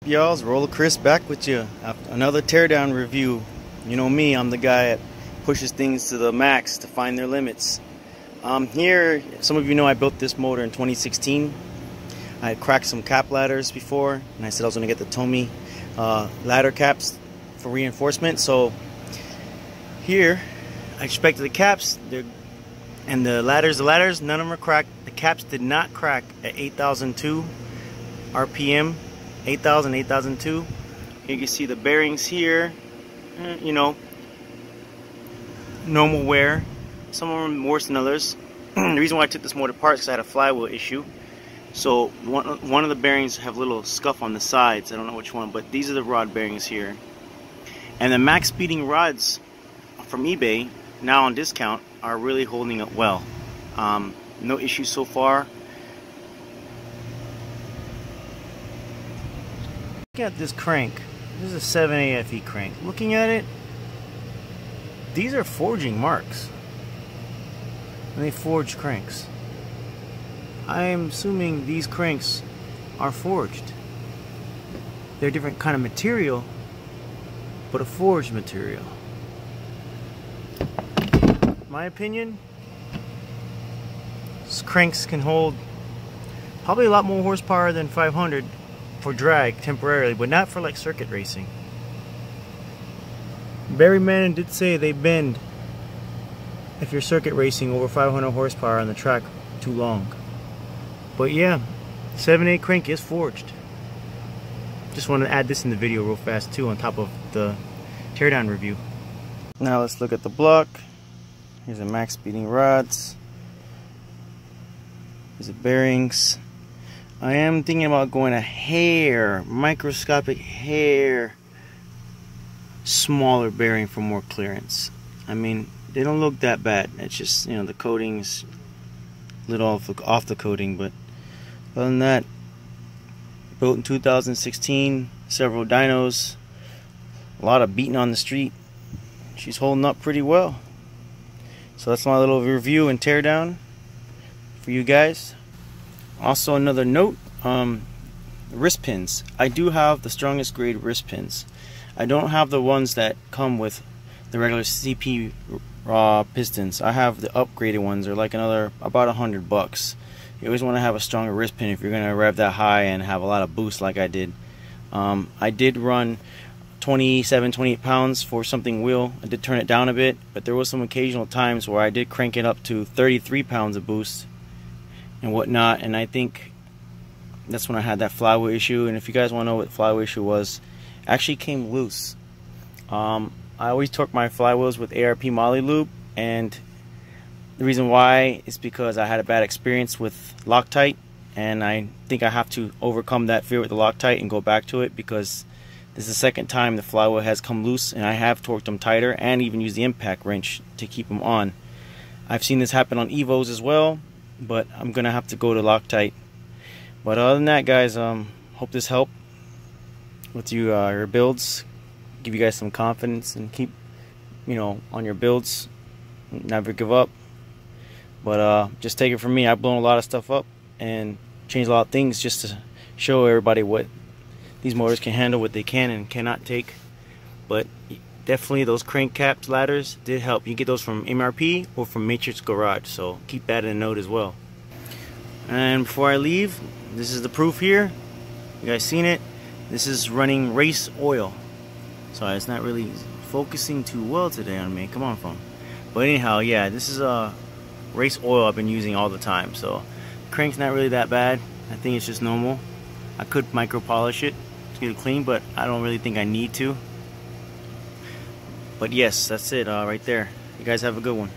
Y'all, it's Roller Chris back with you. Another teardown review. You know me, I'm the guy that pushes things to the max to find their limits. Here, some of you know I built this motor in 2016. I had cracked some cap ladders before, and I said I was going to get the Tommy ladder caps for reinforcement. So here, I inspected the caps, and the ladders, none of them are cracked. The caps did not crack at 8,002 RPM. 8,000, 8,002. You can see the bearings here, you know, normal wear. Some of them worse than others. The reason why I took this motor apart is because I had a flywheel issue. So one of the bearings have a little scuff on the sides. I don't know which one, but these are the rod bearings here. And the max speeding rods from eBay, now on discount, are really holding up well. No issues so far. Look at this crank. This is a 7A FE crank. Looking at it, these are forging marks. And they forge cranks. I am assuming these cranks are forged. They're a different kind of material, but a forged material. My opinion, these cranks can hold probably a lot more horsepower than 500 for drag temporarily, but not for like circuit racing. Barry Manning did say they bend if you're circuit racing over 500 horsepower on the track too long. But yeah, 7A crank is forged. Just want to add this in the video real fast too, on top of the teardown review. Now let's look at the block. Here's the max speeding rods. Here's the bearings. I am thinking about going a hair, microscopic hair, smaller bearing for more clearance. I mean, they don't look that bad. It's just, you know, the coating's a little off the coating, but other than that, built in 2016, several dynos, a lot of beating on the street. She's holding up pretty well. So that's my little review and teardown for you guys. Also, another note, wrist pins. I do have the strongest grade wrist pins. I don't have the ones that come with the regular CP pistons. I have the upgraded ones. They're like about $100. You always want to have a stronger wrist pin if you're going to rev that high and have a lot of boost like I did. I did run 27, 28 pounds for something wheel. I did turn it down a bit, but there was some occasional times where I did crank it up to 33 pounds of boost and whatnot, and I think that's when I had that flywheel issue. And if you guys want to know what the flywheel issue was, it actually came loose. I always torque my flywheels with ARP Moly Lube, and the reason why is because I had a bad experience with Loctite, and I think I have to overcome that fear with the Loctite and go back to it, because this is the second time the flywheel has come loose, and I have torqued them tighter and even used the impact wrench to keep them on. I've seen this happen on Evos as well, but I'm gonna have to go to Loctite. But other than that, guys, hope this helped with you your builds, give you guys some confidence, and keep, you know, on your builds, never give up. But just take it from me, I've blown a lot of stuff up and changed a lot of things just to show everybody what these motors can handle, what they can and cannot take. But definitely those crank caps ladders did help. You can get those from MRP or from Matrix Garage, so keep that in a note as well. And before I leave, this is the proof here. You guys seen it? This is running race oil. Sorry, it's not really focusing too well today on me. Come on, phone. But anyhow, yeah, this is a race oil I've been using all the time. So crank's not really that bad. I think it's just normal. I could micro polish it to get it clean, but I don't really think I need to. But yes, that's it right there. You guys have a good one.